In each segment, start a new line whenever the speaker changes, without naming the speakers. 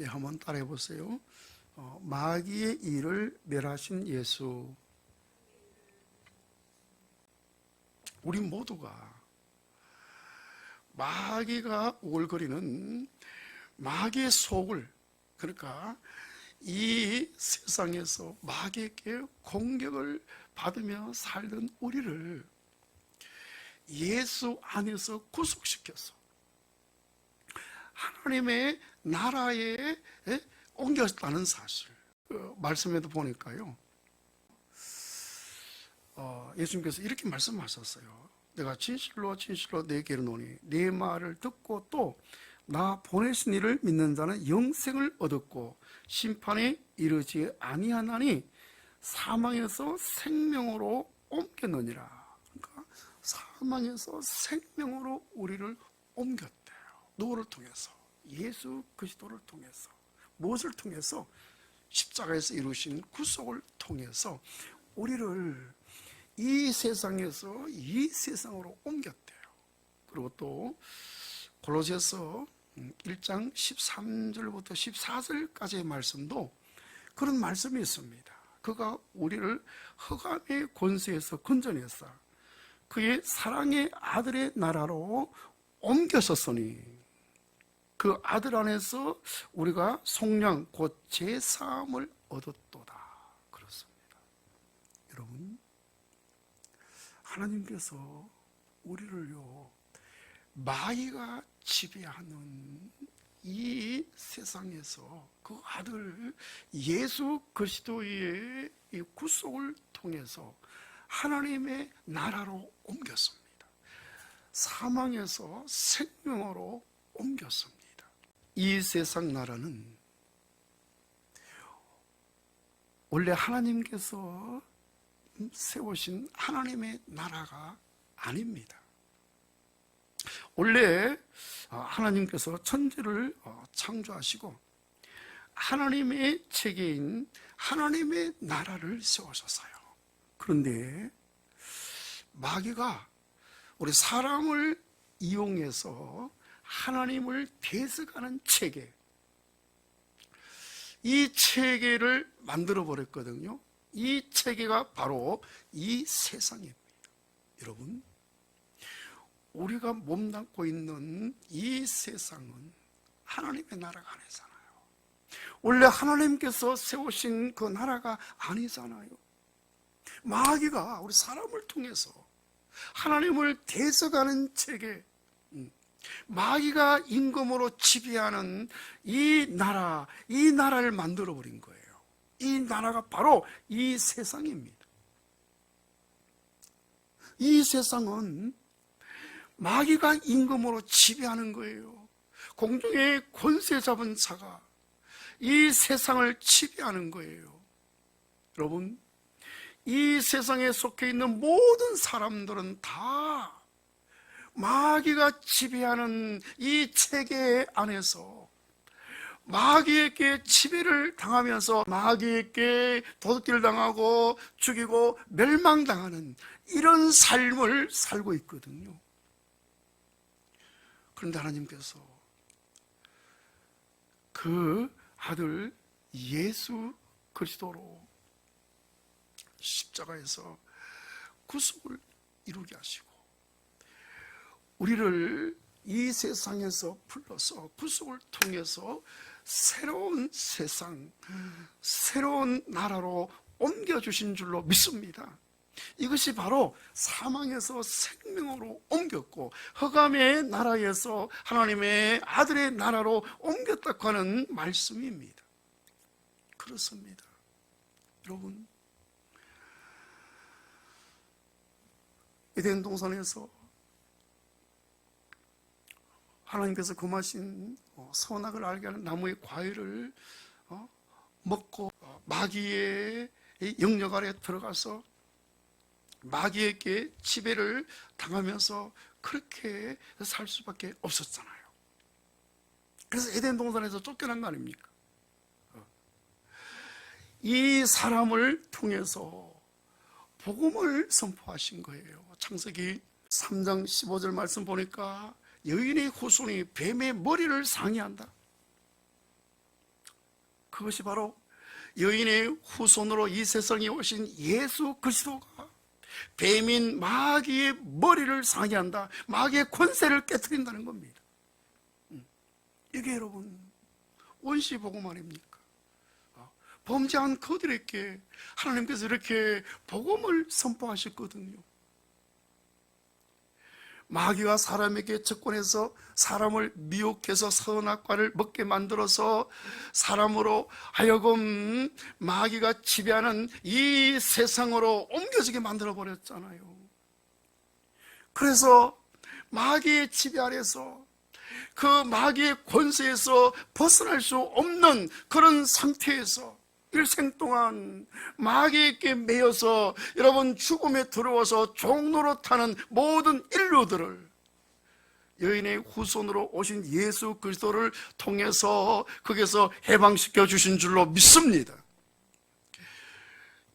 한번 따라해 보세요. 마귀의 일을 멸하신 예수. 우리 모두가 마귀가 오글거리는 마귀의 속을, 그러니까 이 세상에서 마귀에게 공격을 받으며 살던 우리를 예수 안에서 구속시켜서 하나님의 나라에 옮겼다는 사실, 말씀에도 보니까요, 예수님께서 이렇게 말씀하셨어요. 내가 진실로 진실로 내게 이르노니 네 말을 듣고 또 나 보내신 이를 믿는 자는 영생을 얻었고 심판에 이르지 아니하나니 사망에서 생명으로 옮겼느니라. 그러니까 사망에서 생명으로 우리를 옮겼대요. 누구를 통해서? 예수 그리스도를 통해서. 무엇을 통해서? 십자가에서 이루신 구속을 통해서 우리를 이 세상에서 이 세상으로 옮겼대요. 그리고 또 골로새서 1장 13절부터 14절까지의 말씀도 그런 말씀이 있습니다. 그가 우리를 흑암의 권세에서 건져내사 그의 사랑의 아들의 나라로 옮겼었으니 그 아들 안에서 우리가 속량 곧 제사함을 얻었도다. 그렇습니다. 여러분, 하나님께서 우리를요, 마귀가 지배하는 이 세상에서 그 아들 예수 그리스도의 이 구속을 통해서 하나님의 나라로 옮겼습니다. 사망에서 생명으로 옮겼습니다. 이 세상 나라는 원래 하나님께서 세우신 하나님의 나라가 아닙니다. 원래 하나님께서 천지를 창조하시고 하나님의 체계인 하나님의 나라를 세우셨어요. 그런데 마귀가 우리 사람을 이용해서 하나님을 대적하는 체계, 이 체계를 만들어 버렸거든요. 이 체계가 바로 이 세상입니다. 여러분, 우리가 몸담고 있는 이 세상은 하나님의 나라가 아니잖아요. 원래 하나님께서 세우신 그 나라가 아니잖아요. 마귀가 우리 사람을 통해서 하나님을 대적하는 체계, 마귀가 임금으로 지배하는 이 나라를 만들어 버린 거예요. 이 나라가 바로 이 세상입니다. 이 세상은 마귀가 임금으로 지배하는 거예요. 공중의 권세 잡은 자가 이 세상을 지배하는 거예요. 여러분, 이 세상에 속해 있는 모든 사람들은 다 마귀가 지배하는 이 체계 안에서 마귀에게 지배를 당하면서 마귀에게 도둑질 당하고 죽이고 멸망당하는 이런 삶을 살고 있거든요. 그런데 하나님께서 그 아들 예수 그리스도로 십자가에서 구속을 이루게 하시고 우리를 이 세상에서 불러서 구속을 통해서 새로운 세상, 새로운 나라로 옮겨주신 줄로 믿습니다. 이것이 바로 사망에서 생명으로 옮겼고 흑암의 나라에서 하나님의 아들의 나라로 옮겼다고 하는 말씀입니다. 그렇습니다. 여러분, 에덴 동산에서 하나님께서 금하신 선악을 알게 하는 나무의 과일을 먹고 마귀의 영역 아래 들어가서 마귀에게 지배를 당하면서 그렇게 살 수밖에 없었잖아요. 그래서 에덴 동산에서 쫓겨난 거 아닙니까? 이 사람을 통해서 복음을 선포하신 거예요. 창세기 3장 15절 말씀 보니까 여인의 후손이 뱀의 머리를 상의한다. 그것이 바로 여인의 후손으로 이 세상에 오신 예수 그리스도가 뱀인 마귀의 머리를 상하게 한다, 마귀의 권세를 깨트린다는 겁니다. 이게 여러분 원시 복음 아닙니까? 범죄한 그들에게 하나님께서 이렇게 복음을 선포하셨거든요. 마귀가 사람에게 접근해서 사람을 미혹해서 선악과를 먹게 만들어서 사람으로 하여금 마귀가 지배하는 이 세상으로 옮겨지게 만들어 버렸잖아요. 그래서 마귀의 지배 아래서 그 마귀의 권세에서 벗어날 수 없는 그런 상태에서 일생 동안 마귀에게 매여서 여러분 죽음에 들어와서 종노릇하는 모든 인류들을 여인의 후손으로 오신 예수 그리스도를 통해서 거기서 해방시켜 주신 줄로 믿습니다.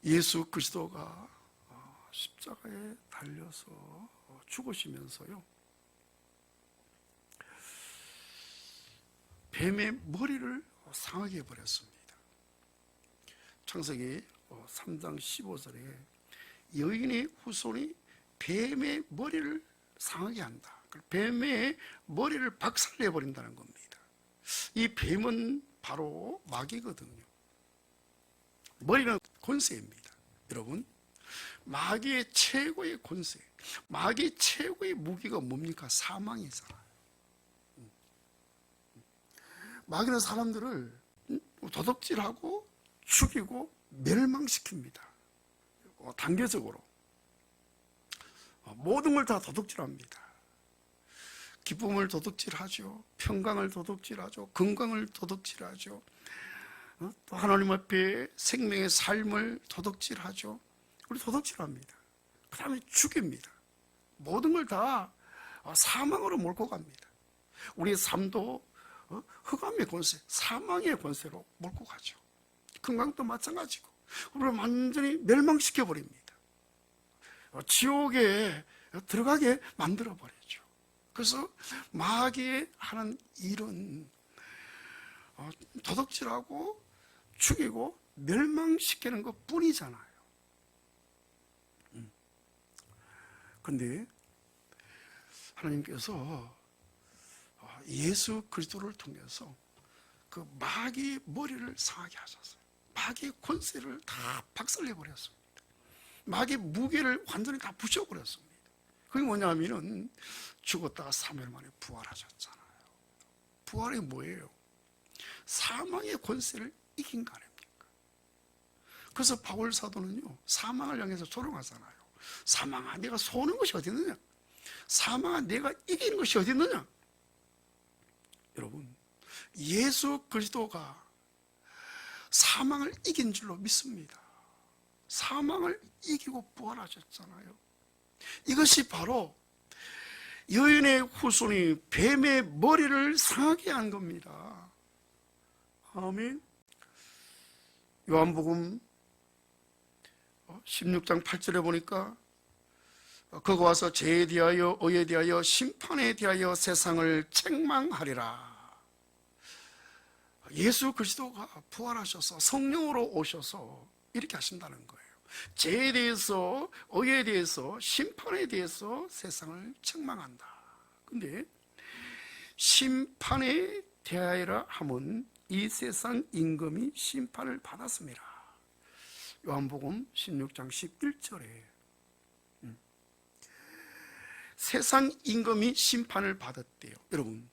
예수 그리스도가 십자가에 달려서 죽으시면서요, 뱀의 머리를 상하게 해버렸습니다. 창세기 3장 15절에 여인의 후손이 뱀의 머리를 상하게 한다, 뱀의 머리를 박살내버린다는 겁니다. 이 뱀은 바로 마귀거든요. 머리는 권세입니다. 여러분, 마귀의 최고의 권세, 마귀의 최고의 무기가 뭡니까? 사망이잖아요. 마귀는 사람들을 도둑질하고 죽이고 멸망시킵니다. 단계적으로 모든 걸 다 도둑질합니다. 기쁨을 도둑질하죠. 평강을 도둑질하죠. 건강을 도둑질하죠. 또 하나님 앞에 생명의 삶을 도둑질하죠. 우리 도둑질합니다. 그 다음에 죽입니다. 모든 걸 다 사망으로 몰고 갑니다. 우리의 삶도 흑암의 권세, 사망의 권세로 몰고 가죠. 건강도 마찬가지고 우리를 완전히 멸망시켜버립니다. 지옥에 들어가게 만들어버리죠. 그래서 마귀의 하는 일은 도둑질하고 죽이고 멸망시키는 것 뿐이잖아요. 그런데 하나님께서 예수 그리스도를 통해서 그 마귀의 머리를 상하게 하셨어요. 마귀의 권세를 다 박살내버렸습니다. 마귀의 무게를 완전히 다 부셔버렸습니다. 그게 뭐냐면은 죽었다가 3일 만에 부활하셨잖아요. 부활이 뭐예요? 사망의 권세를 이긴 거 아닙니까? 그래서 바울 사도는요, 사망을 향해서 조롱하잖아요. 사망아, 내가 쏘는 것이 어디 있느냐? 사망아, 내가 이기는 것이 어디 있느냐? 여러분, 예수 그리스도가 사망을 이긴 줄로 믿습니다. 사망을 이기고 부활하셨잖아요. 이것이 바로 여인의 후손이 뱀의 머리를 상하게 한 겁니다. 아멘. 요한복음 16장 8절에 보니까 그가 와서 죄에 대하여 의에 대하여 심판에 대하여 세상을 책망하리라. 예수 그리스도가 부활하셔서 성령으로 오셔서 이렇게 하신다는 거예요. 죄에 대해서 의에 대해서 심판에 대해서 세상을 책망한다. 근데 심판에 대하여라 하면 이 세상 임금이 심판을 받았습니다. 요한복음 16장 11절에 세상 임금이 심판을 받았대요. 여러분,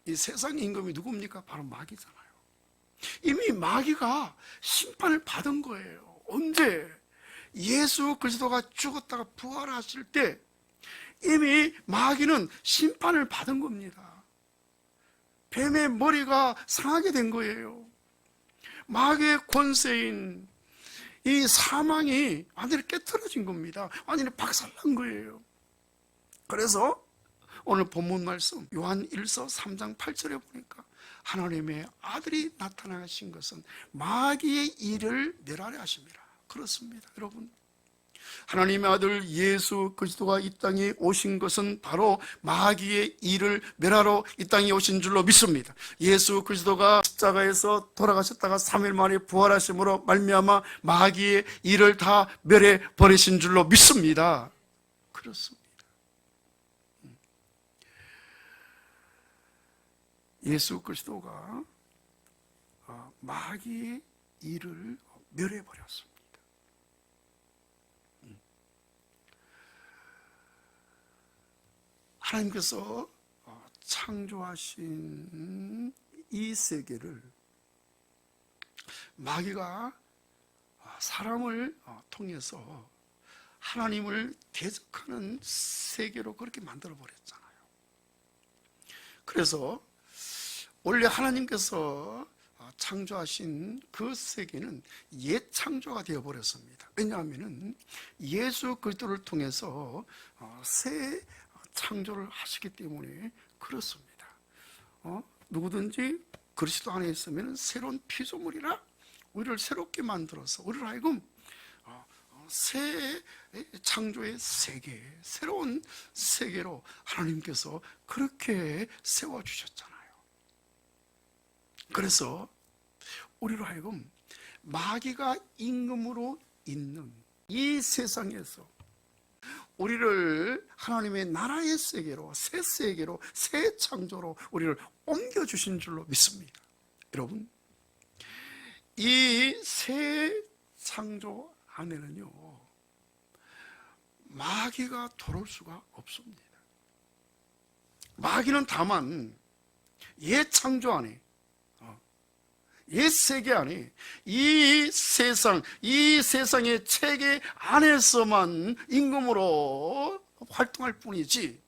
이 세상 임금이 누굽니까? 바로 마귀잖아요. 이미 마귀가 심판을 받은 거예요. 언제? 예수 그리스도가 죽었다가 부활하실 때 이미 마귀는 심판을 받은 겁니다. 뱀의 머리가 상하게 된 거예요. 마귀의 권세인 이 사망이 완전히 깨트려진 겁니다. 완전히 박살난 거예요. 그래서 오늘 본문 말씀 요한 1서 3장 8절에 보니까 하나님의 아들이 나타나신 것은 마귀의 일을 멸하려 하십니다. 그렇습니다. 여러분, 하나님의 아들 예수 그리스도가 이 땅에 오신 것은 바로 마귀의 일을 멸하러 이 땅에 오신 줄로 믿습니다. 예수 그리스도가 십자가에서 돌아가셨다가 3일 만에 부활하심으로 말미암아 마귀의 일을 다 멸해 버리신 줄로 믿습니다. 그렇습니다. 예수 그리스도가 마귀의 일을 멸해 버렸습니다. 하나님께서 창조하신 이 세계를 마귀가 사람을 통해서 하나님을 대적하는 세계로 그렇게 만들어 버렸잖아요. 그래서 원래 하나님께서 창조하신 그 세계는 옛 창조가 되어 버렸습니다. 왜냐하면 예수 그리스도를 통해서 새 창조를 하시기 때문에 그렇습니다. 누구든지 그리스도 안에 있으면 새로운 피조물이라 우리를 새롭게 만들어서 우리를 하여금 새 창조의 세계, 새로운 세계로 하나님께서 그렇게 세워주셨잖아요. 그래서 우리로 하여금 마귀가 임금으로 있는 이 세상에서 우리를 하나님의 나라의 세계로, 새 세계로, 새 창조로 우리를 옮겨주신 줄로 믿습니다. 여러분, 이 새 창조 안에는요 마귀가 들어올 수가 없습니다. 마귀는 다만 옛 창조 안에, 옛 세계 안에, 이 세상의 체계 안에서만 임금으로 활동할 뿐이지,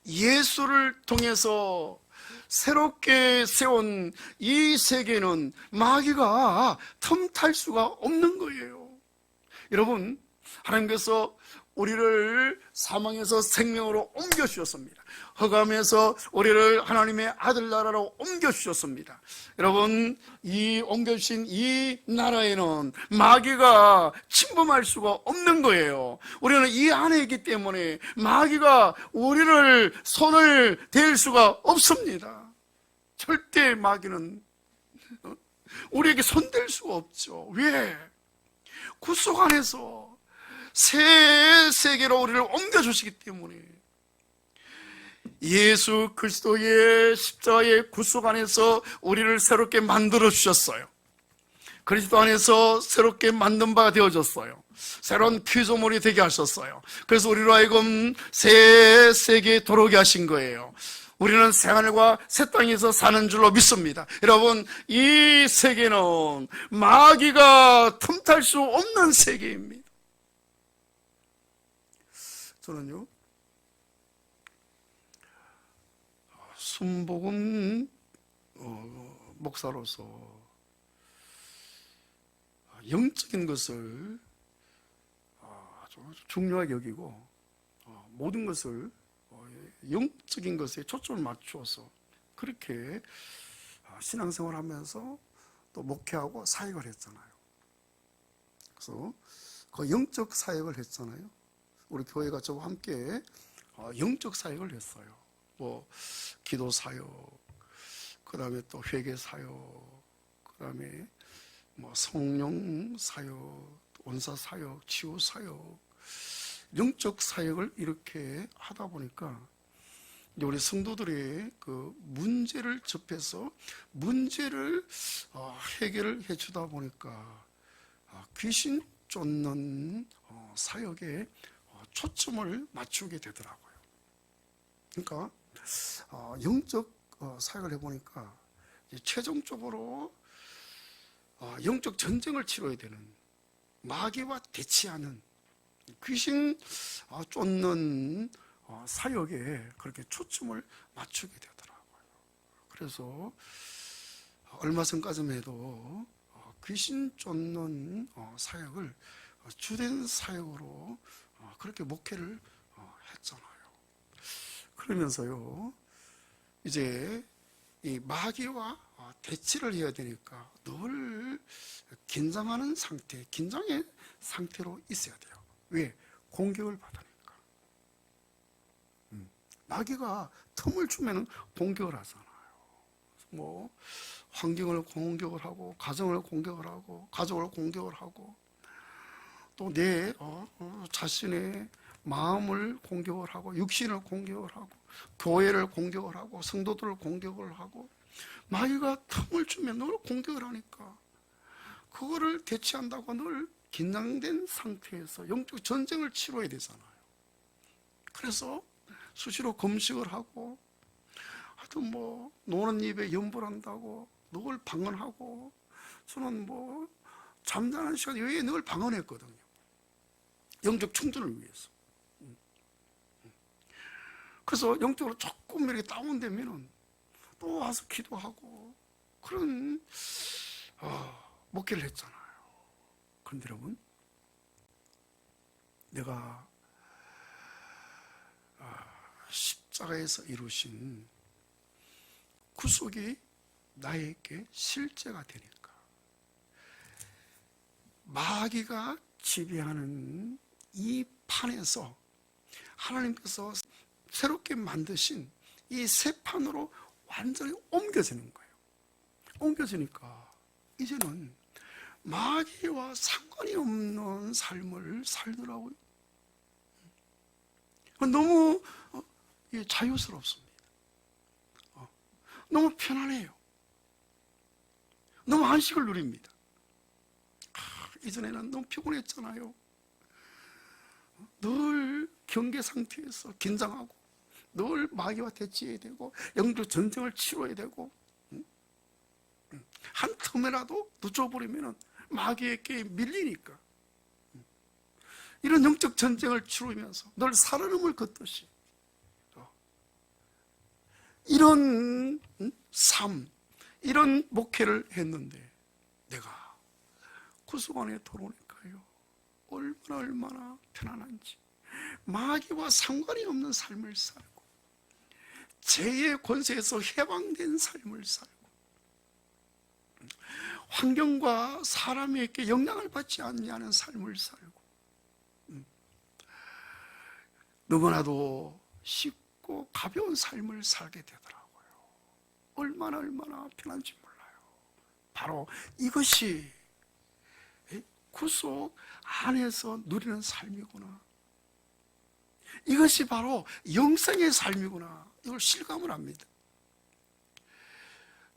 예수를 통해서 새롭게 세운 이 세계는 마귀가 틈탈 수가 없는 거예요. 여러분, 하나님께서 우리를 사망에서 생명으로 옮겨주셨습니다. 흑암에서 우리를 하나님의 아들 나라로 옮겨주셨습니다. 여러분, 이 옮겨주신 이 나라에는 마귀가 침범할 수가 없는 거예요. 우리는 이 안에 있기 때문에 마귀가 우리를 손을 댈 수가 없습니다. 절대 마귀는 우리에게 손댈 수가 없죠. 왜? 구속 안에서 새 세계로 우리를 옮겨주시기 때문에, 예수 그리스도의 십자가의 구속 안에서 우리를 새롭게 만들어 주셨어요. 그리스도 안에서 새롭게 만든 바가 되어졌어요. 새로운 피조물이 되게 하셨어요. 그래서 우리로 하여금 새 세계에 들어오게 하신 거예요. 우리는 새하늘과 새 땅에서 사는 줄로 믿습니다. 여러분, 이 세계는 마귀가 틈탈 수 없는 세계입니다. 저는요, 순복음 목사로서 영적인 것을 아주 중요하게 여기고, 모든 것을 영적인 것에 초점을 맞추어서 그렇게 신앙생활을 하면서 또 목회하고 사역을 했잖아요. 그래서 그 영적 사역을 했잖아요. 우리 교회가 저와 함께 영적 사역을 했어요. 뭐 기도 사역, 그 다음에 또 회개 사역, 그 다음에 뭐 성령 사역, 원사 사역, 치유 사역, 영적 사역을 이렇게 하다 보니까 우리 성도들의 그 문제를 접해서 문제를 해결을 해주다 보니까 귀신 쫓는 사역에 초점을 맞추게 되더라고요. 그러니까 영적 사역을 해보니까 최종적으로 영적 전쟁을 치러야 되는, 마귀와 대치하는, 귀신 쫓는 사역에 그렇게 초점을 맞추게 되더라고요. 그래서 얼마 전까지만 해도 귀신 쫓는 사역을 주된 사역으로 그렇게 목회를 했잖아요. 그러면서요, 이제 이 마귀와 대치를 해야 되니까 늘 긴장하는 상태, 긴장의 상태로 있어야 돼요. 왜? 공격을 받으니까. 마귀가 틈을 주면 공격을 하잖아요. 뭐 환경을 공격을 하고, 가정을 공격을 하고, 가족을 공격을 하고, 또 내 자신의 마음을 공격을 하고, 육신을 공격을 하고, 교회를 공격을 하고, 성도들을 공격을 하고, 마귀가 틈을 주면 늘 공격을 하니까 그거를 대처한다고 늘 긴장된 상태에서 영적 전쟁을 치러야 되잖아요. 그래서 수시로 금식을 하고, 하여튼 뭐 노는 입에 염불한다고 늘 방언하고, 저는 뭐 잠자는 시간 외에 늘 방언했거든요. 영적 충전을 위해서. 그래서 영적으로 조금 이렇게 다운되면은 또 와서 기도하고, 그런 목회를 했잖아요. 그런데 여러분, 내가 십자가에서 이루신 구속이 나에게 실제가 되니까 마귀가 지배하는 이 판에서 하나님께서 새롭게 만드신 이 새 판으로 완전히 옮겨지는 거예요. 옮겨지니까 이제는 마귀와 상관이 없는 삶을 살더라고요. 너무 자유스럽습니다. 너무 편안해요. 너무 안식을 누립니다. 이전에는 너무 피곤했잖아요. 늘 경계 상태에서 긴장하고, 늘 마귀와 대치해야 되고, 영적 전쟁을 치러야 되고, 한 틈이라도 늦어버리면 마귀에게 밀리니까 이런 영적 전쟁을 치르면서 늘 살얼음을 걷듯이 이런 삶, 이런 목회를 했는데, 내가 구속 안에 들어오니까요, 얼마나 편안한지, 마귀와 상관이 없는 삶을 살고, 죄의 권세에서 해방된 삶을 살고, 환경과 사람에게 영향을 받지 않는 삶을 살고, 너무나도 쉽고 가벼운 삶을 살게 되더라고요. 얼마나 편한지 몰라요. 바로 이것이 구속 안에서 누리는 삶이구나. 이것이 바로 영생의 삶이구나. 이걸 실감을 합니다.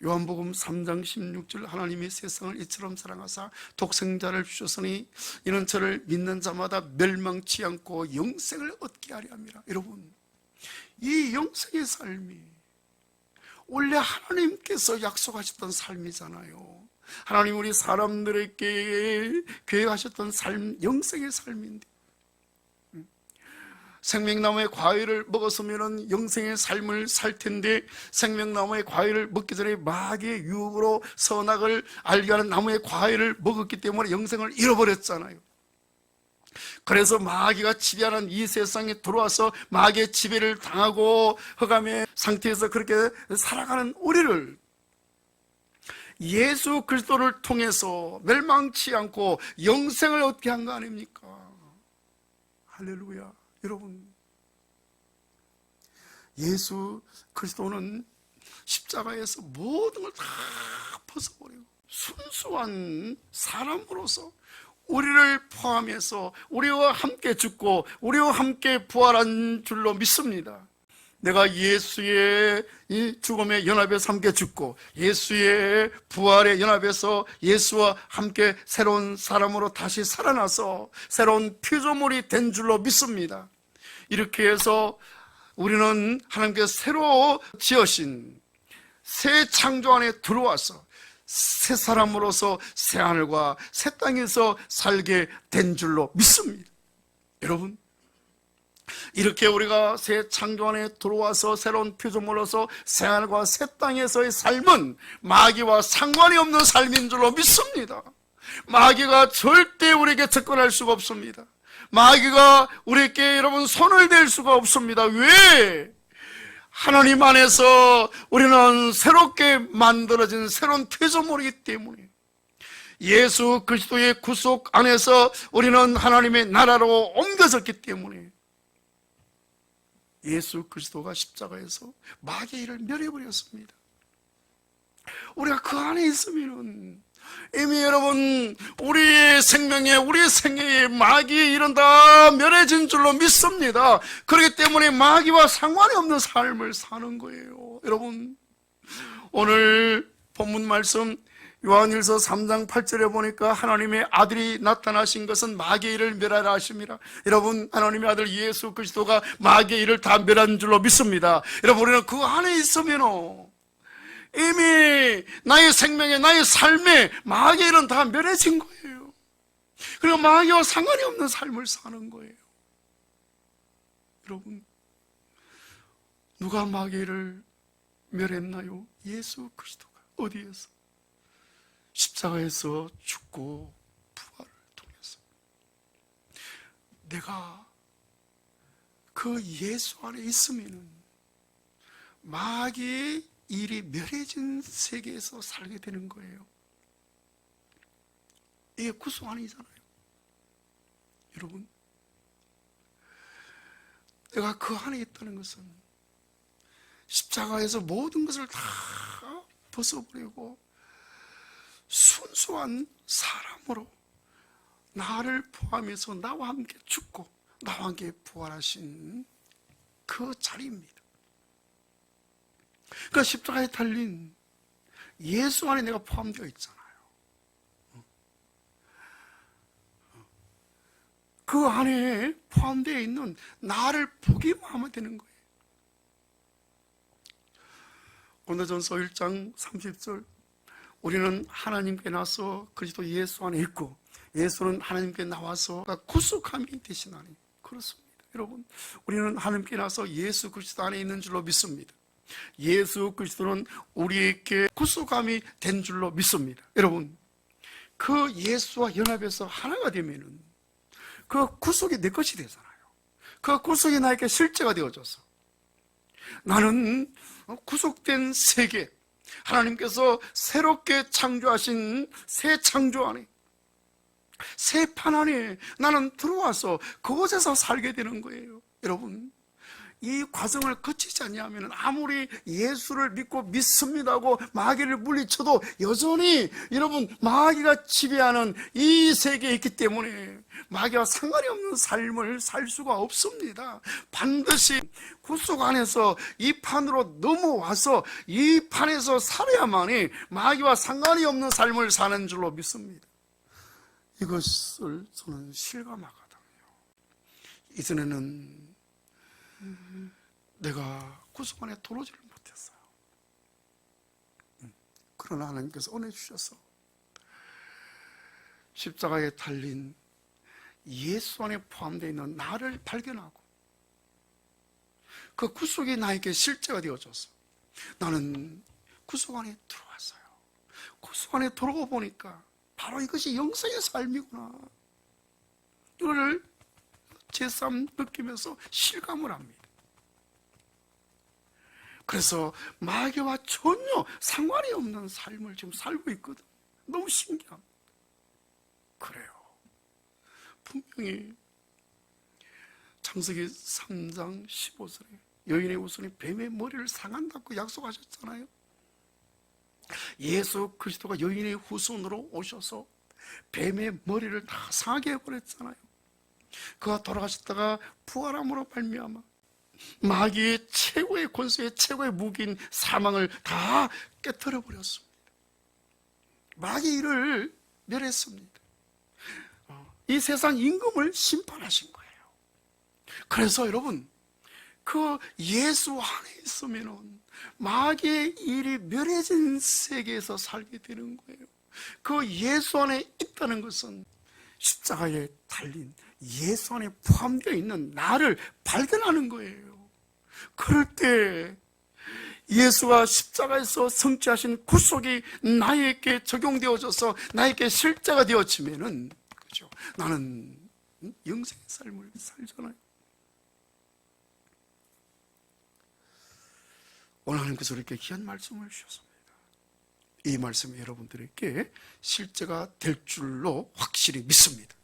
요한복음 3장 16절, 하나님이 세상을 이처럼 사랑하사 독생자를 주셨으니 이는 저를 믿는 자마다 멸망치 않고 영생을 얻게 하려 함이라. 여러분, 이 영생의 삶이 원래 하나님께서 약속하셨던 삶이잖아요. 하나님 우리 사람들에게 계획하셨던 삶, 영생의 삶인데, 생명나무의 과일을 먹었으면 영생의 삶을 살 텐데, 생명나무의 과일을 먹기 전에 마귀의 유혹으로 선악을 알게 하는 나무의 과일을 먹었기 때문에 영생을 잃어버렸잖아요. 그래서 마귀가 지배하는 이 세상에 들어와서 마귀의 지배를 당하고 흑암의 상태에서 그렇게 살아가는 우리를 예수 그리스도를 통해서 멸망치 않고 영생을 얻게 한 거 아닙니까? 할렐루야. 여러분, 예수 그리스도는 십자가에서 모든 걸 다 벗어버리고 순수한 사람으로서 우리를 포함해서 우리와 함께 죽고 우리와 함께 부활한 줄로 믿습니다. 내가 예수의 이 죽음의 연합에서 함께 죽고 예수의 부활의 연합에서 예수와 함께 새로운 사람으로 다시 살아나서 새로운 피조물이 된 줄로 믿습니다. 이렇게 해서 우리는 하나님께서 새로 지으신 새 창조 안에 들어와서 새 사람으로서 새 하늘과 새 땅에서 살게 된 줄로 믿습니다. 여러분, 이렇게 우리가 새 창조 안에 들어와서 새로운 피조물로서 새 하늘과 새 땅에서의 삶은 마귀와 상관이 없는 삶인 줄로 믿습니다. 마귀가 절대 우리에게 접근할 수가 없습니다. 마귀가 우리에게 여러분 손을 댈 수가 없습니다. 왜? 하나님 안에서 우리는 새롭게 만들어진 새로운 피조물이기 때문에 예수 그리스도의 구속 안에서 우리는 하나님의 나라로 옮겨졌기 때문에 예수 그리스도가 십자가에서 마귀의 일을 멸해버렸습니다. 우리가 그 안에 있으면은 이미 여러분 우리의 생명에 우리의 생애에 마귀의 일은 다 멸해진 줄로 믿습니다. 그렇기 때문에 마귀와 상관이 없는 삶을 사는 거예요. 여러분 오늘 본문 말씀 요한일서 3장 8절에 보니까 하나님의 아들이 나타나신 것은 마귀의 일을 멸하라 하심이라. 여러분 하나님의 아들 예수 그리스도가 마귀의 일을 다 멸한 줄로 믿습니다. 여러분 우리는 그 안에 있으면 이미 나의 생명에 나의 삶에 마귀의 일은 다 멸해진 거예요. 그리고 마귀와 상관이 없는 삶을 사는 거예요. 여러분 누가 마귀의 일을 멸했나요? 예수 그리스도가. 어디에서? 십자가에서 죽고 부활을 통해서. 내가 그 예수 안에 있으면은 마귀의 일이 멸해진 세계에서 살게 되는 거예요. 이게 구속 아니잖아요. 여러분 내가 그 안에 있다는 것은 십자가에서 모든 것을 다 벗어버리고 순수한 사람으로 나를 포함해서 나와 함께 죽고 나와 함께 부활하신 그 자리입니다. 그러니까 십자가에 달린 예수 안에 내가 포함되어 있잖아요. 그 안에 포함되어 있는 나를 보기만 하면 되는 거예요. 고린도전서 1장 30절 우리는 하나님께 나서 그리스도 예수 안에 있고 예수는 하나님께 나와서 구속함이 되시나니. 그렇습니다. 여러분 우리는 하나님께 나서 예수 그리스도 안에 있는 줄로 믿습니다. 예수 그리스도는 우리에게 구속함이 된 줄로 믿습니다. 여러분 그 예수와 연합해서 하나가 되면은 그 구속이 내 것이 되잖아요. 그 구속이 나에게 실제가 되어져서 나는 구속된 세계, 하나님께서 새롭게 창조하신 새 창조 안에, 새 판 안에 나는 들어와서 그곳에서 살게 되는 거예요. 여러분 이 과정을 거치지 않냐면 아무리 예수를 믿고 믿습니다고 마귀를 물리쳐도 여전히 여러분 마귀가 지배하는 이 세계에 있기 때문에 마귀와 상관이 없는 삶을 살 수가 없습니다. 반드시 구속 안에서 이 판으로 넘어와서 이 판에서 살아야만이 마귀와 상관이 없는 삶을 사는 줄로 믿습니다. 이것을 저는 실감하거든요. 이전에는 내가 구속 안에 들어오지를 못했어요. 그러나 하나님께서 은혜 주셔서 십자가에 달린 예수 안에 포함되어 있는 나를 발견하고 그 구속이 나에게 실제가 되어져서 나는 구속 안에 들어왔어요. 구속 안에 들어오고 보니까 바로 이것이 영생의 삶이구나, 이걸 제삼 느끼면서 실감을 합니다. 그래서 마귀와 전혀 상관이 없는 삶을 지금 살고 있거든. 너무 신기합니다. 그래요. 분명히 창세기 3장 15절에 여인의 후손이 뱀의 머리를 상한다고 약속하셨잖아요. 예수 그리스도가 여인의 후손으로 오셔서 뱀의 머리를 다 상하게 해버렸잖아요. 그가 돌아가셨다가 부활함으로 말미암아 마귀의 최고의 권세의 최고의 무기인 사망을 다 깨뜨려 버렸습니다. 마귀 일을 멸했습니다. 이 세상 임금을 심판하신 거예요. 그래서 여러분 그 예수 안에 있으면 마귀의 일이 멸해진 세계에서 살게 되는 거예요. 그 예수 안에 있다는 것은 십자가에 달린 예수 안에 포함되어 있는 나를 발견하는 거예요. 그럴 때 예수가 십자가에서 성취하신 구속이 나에게 적용되어져서 나에게 실제가 되어지면은, 그죠? 나는 영생의 삶을 살잖아요. 오늘 하나님께서 이렇게 귀한 말씀을 주셨습니다. 이 말씀이 여러분들에게 실제가 될 줄로 확실히 믿습니다.